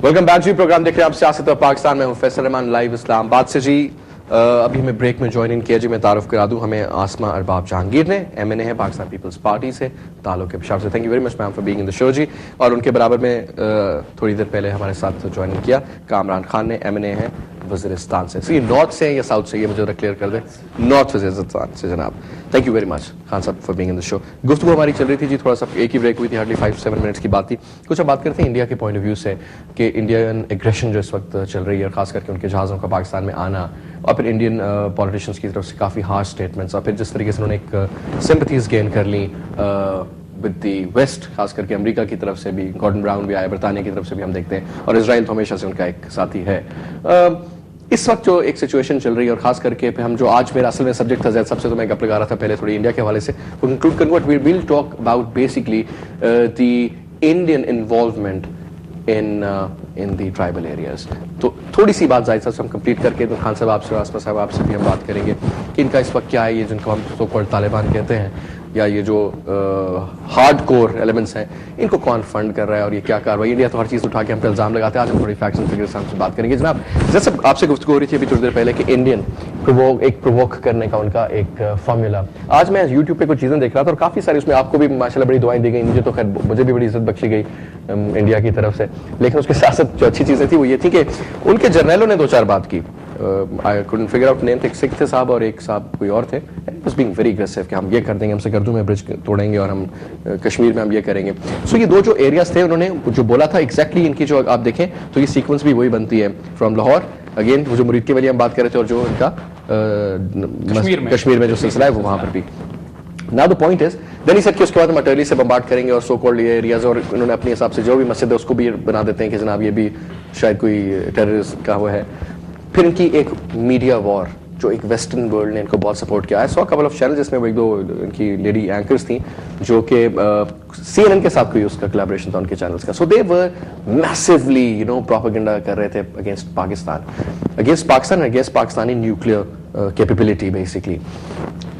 Welcome back جی. Programme دیکھ رہے ہیں آپ سیاست اور پاکستان میں ہوں فیصل رحمان لائیو اسلام آباد سے جی. ابھی ہمیں بریک میں جوائن ان کیا جی. میں تعارف کرا دوں, ہمیں آسمہ ارباب جہانگیر نے, ایم این اے ہے پاکستان پیپلز پارٹی سے, تعلق ہے پشاور سے. Thank you very much ma'am for being in the show جی. اور ان کے برابر میں تھوڑی دیر پہلے ہمارے ساتھ جوائن کیا کامران خان نے, ایم این اے ہے وزیرستان سے. یہ نارتھ سے ہیں یا ساؤتھ سے, یہ مجھے کلیئر کر دیں. نارتھ وزیرستان سے جناب. تھینک یو ویری مچ خان صاحب فار بینگ ان دی شو. گفتگو ہماری چل رہی تھی جی, تھوڑا سا ایک ہی بریک ہوئی تھی, ہارڈلی 5-7 منٹس کی بات تھی. کچھ اب بات کرتے ہیں انڈیا کے پوائنٹ آف ویو سے کہ انڈین ایگریشن جو اس وقت چل رہی ہے, اور خاص کر کے ان کے جہازوں کا پاکستان میں آنا, اور پھر انڈین پولیٹیشینس کی طرف سے کافی ہارش اسٹیٹمنٹس, اور پھر جس طریقے سے انہوں نے ایک سمپتھیز گین کر لی ود دی ویسٹ, خاص کر کے امریکہ کی طرف سے بھی, گارڈن براؤن بھی آیا, برطانیہ کی طرف سے بھی ہم دیکھتے ہیں, اور اسرائیل تو ہمیشہ سے ان کا ایک ساتھی ہے. اس وقت جو ایک سچویشن چل رہی ہے, اور خاص کر کے ہم جو آج میرا اصل میں سبجیکٹ تھا, زید سب سے تو میں گپ لگا رہا تھا پہلے تھوڑی انڈیا کے حوالے سے, we will talk about basically the Indian involvement in the tribal areas. تو تھوڑی سی بات زائد صاحب سے ہم کمپلیٹ کر کے تو خان صاحب آپ سے, آسمہ صاحب آپ سے بھی ہم بات کریں گے کہ ان کا اس وقت کیا ہے, یہ جن کو ہم سو کالڈ طالبان کہتے ہیں, یا یہ جو ہارڈ کور ایلیمنٹس ہیں, ان کو کون فنڈ کر رہا ہے, اور یہ کیا کاروائی. انڈیا تو ہر چیز اٹھا کے ہم پہ الزام لگاتے ہیں. آج ہم تھوڑی فیکٹس اینڈ فگرز سے بات کریں گے. جناب جیسے آپ سے گفتگو ہو رہی تھی ابھی تھوڑی دیر پہلے کہ انڈین ایک پرووک کرنے کا ان کا ایک فارمولا. آج میں یوٹیوب پہ کچھ چیزیں دیکھ رہا تھا, اور کافی ساری اس میں آپ کو بھی ماشاء اللہ بڑی دعائیں دی گئی, مجھے تو خیر مجھے بھی بڑی عزت بخشی گئی انڈیا کی طرف سے. لیکن اس کے ساتھ ساتھ جو اچھی چیزیں تھیں وہ یہ تھی کہ ان کے جرنیلوں نے 2-4 بات کی. I couldn't figure out name, ایک سکھ تھے صاحب اور ایک صاحب کوئی اور تھے. was being very aggressive کہ ہم یہ کر دیں گے, ہم سے گردوں میں برج توڑیں گے, اور ہم کشمیر میں ہم یہ کریں گے. سو یہ دو جو ایریاز تھے انہوں نے جو بولا تھا ایگزیکٹلی, ان کی جو آپ دیکھیں تو یہ سیکوینس بھی وہی بنتی ہے فرام لاہور اگین, وہ جو مرید کے ولی ہم بات کر رہے تھے, اور جو ان کا کشمیر میں جو سلسلہ ہے وہ وہاں پر بھی. Now the point is, then he said کہ اس کے بعد ہم اٹرلی سے بمبارڈ کریں گے, اور سو کالڈ یہ ایریاز, اور انہوں نے اپنے حساب سے جو بھی مسجد ہے اس کو بھی بنا دیتے ہیں کہ جناب یہ بھی شاید کوئی ٹیررسٹ کا وہ ہے. پھر ان کی ایک میڈیا وار جو ایک ویسٹرن ورلڈ نے ان کو بہت سپورٹ کیا ہے. سو کپل آف چینل جس میں وہ 1-2 ان کی لیڈی اینکرز تھیں جو کہ سی این این کے ساتھ کوئی اس کا کلیبریشن تھا ان کے چینلز کا. سو دے ور میسیولی پروپیگنڈا کر رہے تھے against Pakistan, against Pakistani nuclear capability basically.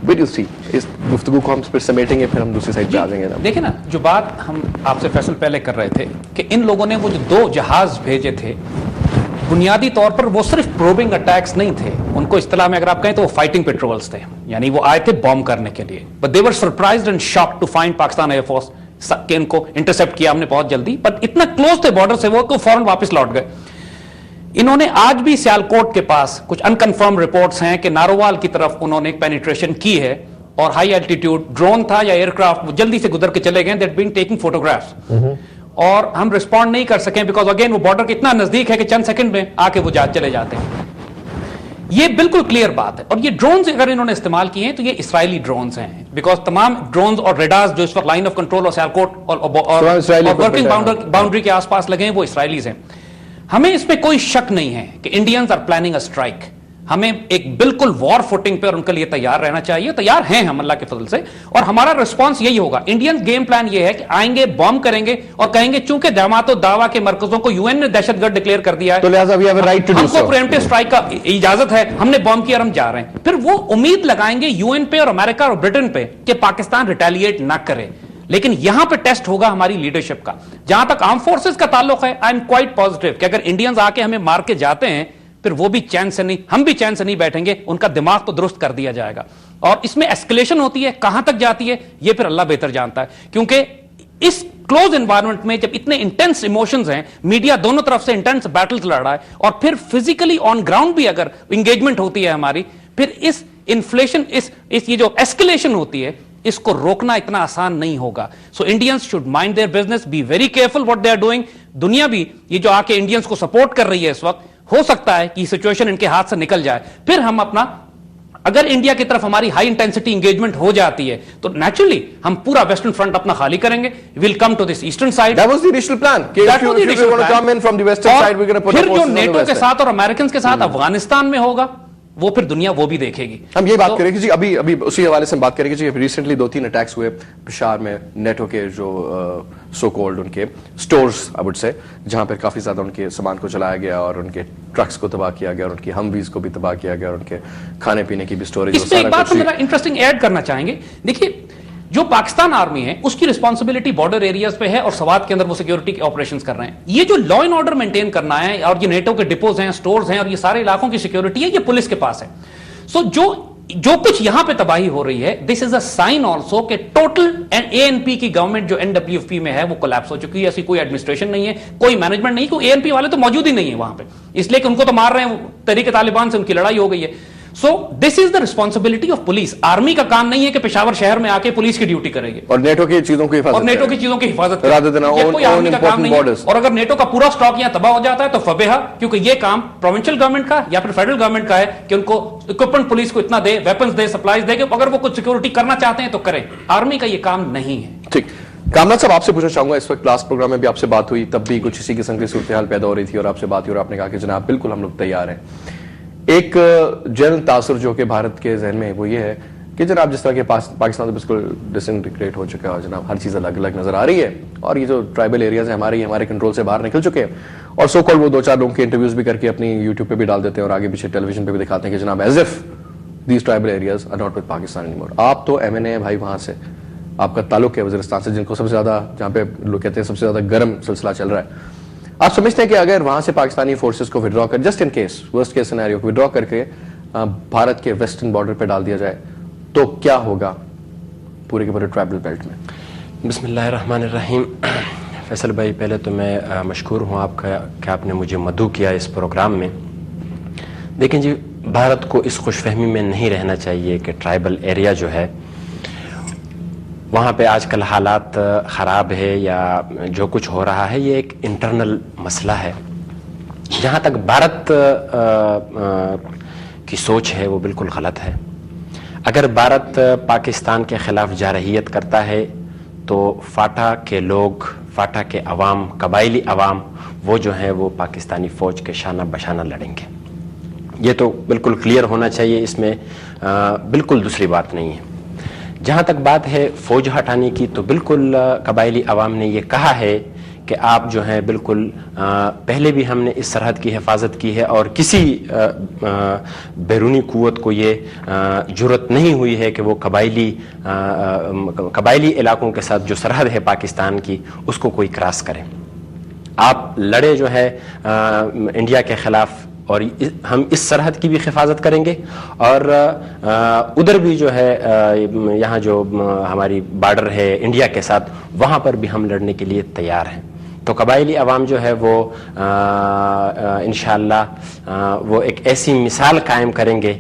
اس گفتگو کو ہم پھر سمیٹیں گے, پھر ہم دوسری سائڈ پہ آ جائیں گے. دیکھیں نا, جو بات ہم آپ سے فیصل پہلے کر رہے تھے کہ ان لوگوں نے وہ جو 2 جہاز بھیجے تھے, بنیادی طور پر وہ صرف پروبنگ اٹیکس نہیں تھے, ان کو اصطلاح میں اگر آپ کہیں تو وہ فائٹنگ پیٹرولز تھے, یعنی وہ آئے تھے بام کرنے کے لیے. But they were surprised and shocked to find Pakistan air force کہ ان کو انٹرسپٹ کیا ہم نے بہت جلدی, بٹ اتنا کلوز تھے بارڈر سے وہ کہ فوراً واپس لوٹ گئے. انہوں نے آج بھی سیالکوٹ کے پاس کچھ انکنفرم رپورٹس ہیں کہ نارووال کی طرف انہوں نے ایک پینیٹریشن کی ہے, اور ہائی الٹیٹیوڈ ڈرون تھا یا ایئر کرافٹ, وہ جلدی سے گزر کے چلے گئے, دیٹ بینگ ٹیکنگ فوٹوگرافس, اور ہم رسپونڈ نہیں کر سکیں بیکاز اگین وہ بارڈر کے اتنا نزدیک ہے کہ چند سیکنڈ میں آ کے وہ چلے جاتے ہیں. یہ بالکل کلیئر بات ہے. اور یہ ڈرونز اگر انہوں نے استعمال کیے ہیں تو یہ اسرائیلی ڈرونز ہیں, بیکاز تمام ڈرونز اور ریڈارز جو اس وقت لائن آف کنٹرول اور سیالکوٹ اور ورکنگ باؤنڈری کے آس پاس لگے ہیں وہ اسرائیلیز ہیں. ہمیں اس پہ کوئی شک نہیں ہے کہ Indians are planning a strike. ہمیں ایک بالکل وار فوٹنگ پہ اور ان کے لیے تیار رہنا چاہیے, تیار ہیں ہم اللہ کے فضل سے, اور ہمارا ریسپانس یہی ہوگا. انڈین گیم پلان یہ ہے کہ آئیں گے, بام کریں گے, اور کہیں گے چونکہ جماعت و دعویٰ کے مرکزوں کو یو این نے دہشت گرد ڈکلیئر کر دیا ہے تو لہٰذا ہم کو پریمپٹیو اسٹرائک کا اجازت ہے, ہم نے بام کیا اور ہم جا رہے ہیں. پھر وہ امید لگائیں گے یو این پہ اور امریکہ اور برٹن پہ کہ پاکستان ریٹیلیٹ نہ کرے. لیکن یہاں پہ ٹیسٹ ہوگا ہماری لیڈرشپ کا. جہاں تک آرم فورسز کا تعلق ہے, آئی ایم کوائٹ پازیٹیو کہ اگر انڈینز آ کے ہمیں مار کے جاتے ہیں پھر وہ بھی چین سے نہیں, ہم بھی چین سے نہیں بیٹھیں گے, ان کا دماغ تو درست کر دیا جائے گا. اور اس میں ایسکلیشن ہوتی ہے, کہاں تک جاتی ہے یہ پھر اللہ بہتر جانتا ہے, کیونکہ اس کلوز انوائرمنٹ میں جب اتنے انٹینس ایموشنز ہیں, میڈیا دونوں طرف سے انٹینس بیٹلز لڑ رہا ہے, اور پھر فزیکلی آن گراؤنڈ بھی اگر انگیجمنٹ ہوتی ہے ہماری, پھر اس انفلیشن اس یہ جو ایسکلیشن ہوتی ہے اس کو روکنا اتنا آسان نہیں ہوگا. So Indians should mind their business, be very careful what they are doing. دنیا بھی یہ جو آ کے انڈینز کو سپورٹ کر رہی ہے اس وقت, ہو سکتا ہے کہ سچویشن ان کے ہاتھ سے نکل جائے. پھر ہم اپنا, اگر انڈیا کی طرف ہماری ہائی انٹینسٹی انگیجمنٹ ہو جاتی ہے تو نیچرلی ہم پورا ویسٹرن فرنٹ اپنا خالی کریں گے, we'll come to this eastern side. That was the initial plan. پھر جو نیٹو کے ساتھ اور امریکنز کے ساتھ افغانستان میں ہوگا وہ پھر دنیا وہ بھی دیکھے گی. ہم یہ بات کریں گے جی, ابھی اسی حوالے سے ہم بات کریں گے جی. ریسنٹلی 2-3 اٹیکس ہوئے پشاور میں نیٹو کے جو سو کولڈ ان کے سٹورز آئی وڈ سے, جہاں پہ کافی زیادہ ان کے سامان کو چلایا گیا, اور ان کے ٹرکس کو تباہ کیا گیا, اور ان کی ہمویز کو بھی تباہ کیا گیا, اور ان کے کھانے پینے کی بھی اسٹوریج. اس پہ ایک بات ہم ذرا انٹرسٹنگ ایڈ کرنا چاہیں گے. دیکھیے جو پاکستان آرمی ہے اس کی رسپانسبلٹی بارڈر ایریاز پہ ہے اور سوات کے اندر وہ سیکورٹی کے آپریشنز کر رہے ہیں. یہ جو لا اینڈ آرڈر مینٹین کرنا ہے اور یہ نیٹو کے ڈپوز ہیں, سٹورز ہیں اور یہ سارے علاقوں کی سیکورٹی ہے, یہ پولیس کے پاس ہے. سو جو کچھ یہاں پہ تباہی ہو رہی ہے, دس از اے سائن آلسو کہ ٹوٹل اے این پی کی گورنمنٹ جو این ڈبلیو ایف پی میں ہے وہ کولیپس ہو چکی ہے. ایسی کوئی ایڈمنسٹریشن نہیں ہے, کوئی مینجمنٹ نہیں, کوئی اے این پی والے تو موجود ہی نہیں ہے وہاں پہ, اس لیے کہ ان کو تو مار رہے ہیں, تحریک طالبان سے ان کی لڑائی ہو گئی ہے. So this is the responsibility of police. Army کا کام نہیں ہے کہ پشاور شہر میں آ کے پولیس کی ڈیوٹی کرے گی اور نیٹو کی چیزوں کی حفاظت کرے. یہ کوئی آرمی کا کام نہیں ہے. اور اگر نیٹو کا پورا اسٹاک یہاں تباہ ہو جاتا ہے تو فبیہا, کیونکہ یہ کام پروونشل گورنمنٹ کا یا پھر فیڈرل گورنمنٹ کا ہے کہ ان کو اکوپمنٹ پولیس کو اتنا دے, ویپنز دے, سپلائز دے, کہ اگر وہ کچھ سیکورٹی کرنا چاہتے ہیں تو کریں. آرمی کا یہ کام نہیں ہے. ٹھیک. کامران صاحب آپ سے پوچھنا چاہوں گا, اس وقت لاسٹ پروگرام میں بھی آپ سے بات ہوئی, تب بھی کچھ اسی قسم کی صورتحال پیدا ہو رہی تھی اور آپ سے بات ہوئی اور آپ نے کہا کہ جناب بالکل ہم لوگ تیار ہیں. ایک جنرل تاثر جو کہ بھارت کے ذہن میں وہ یہ ہے کہ جناب جس طرح کہ پاکستان تو بالکل ڈس انٹیگریٹ ہو چکا ہے اور جناب ہر چیز الگ الگ نظر آ رہی ہے, اور یہ جو ٹرائبل ایریاز ہیں ہمارے کنٹرول سے باہر نکل چکے ہیں, اور سو کال وہ 2-4 لوگوں کے انٹرویوز بھی کر کے اپنی یوٹیوب پہ بھی ڈال دیتے ہیں اور آگے پیچھے ٹیلی ویژن پہ بھی دکھاتے ہیں کہ جناب as if these tribal areas are not with Pakistan anymore. آپ تو ایم این اے بھائی, وہاں سے آپ کا تعلق ہے وزیرستان سے, جن کو سب سے زیادہ, جہاں پہ لوگ کہتے ہیں سب سے زیادہ گرم سلسلہ چل رہا ہے. آپ سمجھتے ہیں کہ اگر وہاں سے پاکستانی فورسز کو ودرا کر, just in case worst case scenario کو ودرا کر کے بھارت کے ویسٹرن بارڈر پہ ڈال دیا جائے تو کیا ہوگا پورے کے پورے ٹرائبل بیلٹ میں؟ بسم اللہ الرحمن الرحیم. فیصل بھائی, پہلے تو میں مشکور ہوں آپ کا کہ آپ نے مجھے مدعو کیا اس پروگرام میں. دیکھیں جی, بھارت کو اس خوش فہمی میں نہیں رہنا چاہیے کہ ٹرائبل ایریا جو ہے وہاں پہ آج کل حالات خراب ہے یا جو کچھ ہو رہا ہے یہ ایک انٹرنل مسئلہ ہے. جہاں تک بھارت کی سوچ ہے وہ بالکل غلط ہے. اگر بھارت پاکستان کے خلاف جارحیت کرتا ہے تو فاٹا کے لوگ, فاٹا کے عوام, قبائلی عوام وہ جو ہیں وہ پاکستانی فوج کے شانہ بشانہ لڑیں گے. یہ تو بالکل کلیئر ہونا چاہیے, اس میں بالکل دوسری بات نہیں ہے. جہاں تک بات ہے فوج ہٹانے کی, تو بالکل قبائلی عوام نے یہ کہا ہے کہ آپ جو ہیں بالکل, پہلے بھی ہم نے اس سرحد کی حفاظت کی ہے اور کسی بیرونی قوت کو یہ جرأت نہیں ہوئی ہے کہ وہ قبائلی علاقوں کے ساتھ جو سرحد ہے پاکستان کی اس کو کوئی کراس کرے. آپ لڑے جو ہے انڈیا کے خلاف, اور ہم اس سرحد کی بھی حفاظت کریں گے اور ادھر بھی جو ہے یہاں جو ہماری بارڈر ہے انڈیا کے ساتھ وہاں پر بھی ہم لڑنے کے لیے تیار ہیں. تو قبائلی عوام جو ہے وہ انشاءاللہ وہ ایک ایسی مثال قائم کریں گے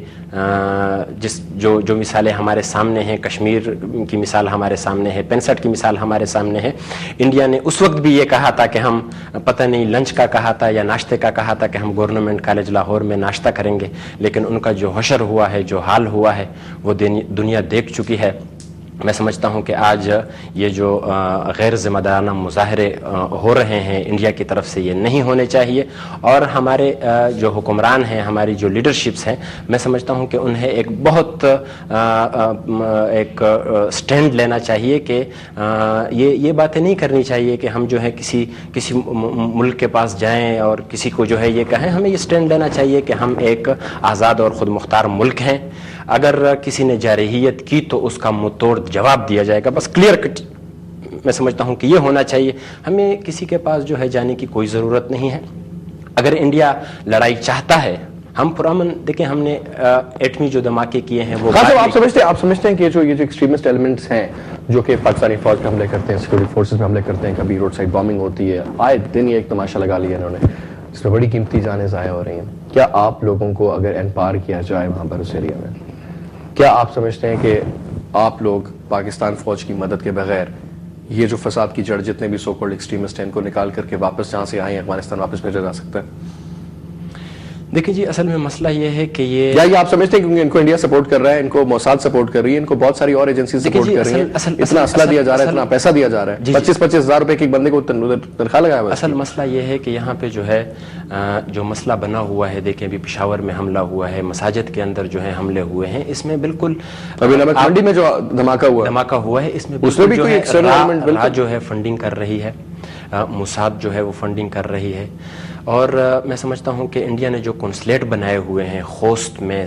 جو مثالیں ہمارے سامنے ہیں. کشمیر کی مثال ہمارے سامنے ہے, 65 کی مثال ہمارے سامنے ہے. انڈیا نے اس وقت بھی یہ کہا تھا کہ ہم پتہ نہیں لنچ کا کہا تھا یا ناشتے کا کہا تھا کہ ہم گورنمنٹ کالج لاہور میں ناشتہ کریں گے, لیکن ان کا جو حشر ہوا ہے, جو حال ہوا ہے وہ دنیا دیکھ چکی ہے. میں سمجھتا ہوں کہ آج یہ جو غیر ذمہ دارانہ مظاہرے ہو رہے ہیں انڈیا کی طرف سے, یہ نہیں ہونے چاہیے. اور ہمارے جو حکمران ہیں, ہماری جو لیڈرشپس ہیں, میں سمجھتا ہوں کہ انہیں ایک بہت ایک سٹینڈ لینا چاہیے کہ یہ باتیں نہیں کرنی چاہیے کہ ہم جو ہے کسی ملک کے پاس جائیں اور کسی کو جو ہے یہ کہیں. ہمیں یہ سٹینڈ لینا چاہیے کہ ہم ایک آزاد اور خود مختار ملک ہیں. اگر کسی نے جارحیت کی تو اس کا منہ توڑ جواب دیا جائے گا. بس کلیئر کٹ میں سمجھتا ہوں کہ یہ ہونا چاہیے. ہمیں کسی کے پاس جو ہے جانے کی کوئی ضرورت نہیں ہے. اگر انڈیا لڑائی چاہتا ہے, ہم پرامن دیکھیں ہم نے ایٹمی جو دھماکے کیے ہیں وہ آپ سمجھتے ہیں کہ یہ جو ایکسٹریمسٹ ایلیمنٹس ہیں جو کہ پاکستانی فوج پہ حملے کرتے ہیں, سیکورٹی فورسز پہ حملے کرتے ہیں, کبھی روڈ سائڈ بامبنگ ہوتی ہے, آئے دن یہ ایک تماشا لگا لیا انہوں نے, اس میں بڑی قیمتی جانیں ضائع ہو رہی ہیں. کیا آپ لوگوں کو اگر انپار کیا جائے وہاں پر اس ایریا میں, کیا آپ سمجھتے ہیں کہ آپ لوگ پاکستان فوج کی مدد کے بغیر یہ جو فساد کی جڑ جتنے بھی سو کالڈ ایکسٹریمسٹ ہیں ان کو نکال کر کے واپس جہاں سے آئے ہیں افغانستان واپس بھیجا جا سکتا ہے؟ دیکھیں جی, اصل میں مسئلہ یہ ہے کہ یہ آپ سمجھتے ہیں کہ ان کو انڈیا سپورٹ کر رہا ہے, ان کو موساد سپورٹ کر رہی ہے, ان کو بہت ساری اور ایجنسی سپورٹ کر رہی ہیں, اتنا اسلحہ دیا جا رہا ہے, اتنا پیسہ دیا جا رہا ہے, 25,000 ہزار روپے کے ایک بندے کو تنخواہ لگایا ہوا ہے. اصل مسئلہ یہ ہے کہ یہاں پہ جو ہے جو مسئلہ بنا ہوا ہے, دیکھیں ابھی پشاور میں حملہ ہوا ہے, مساجد کے اندر جو ہے حملے ہوئے ہیں, اس میں بالکل ابھی منڈی میں جو دھماکہ ہوا ہے اس میں بالکل جو ہے فنڈنگ کر رہی ہے, موساد جو ہے وہ فنڈنگ کر رہی ہے. اور میں سمجھتا ہوں کہ انڈیا نے جو کنسلیٹ بنائے ہوئے ہیں خوست میں,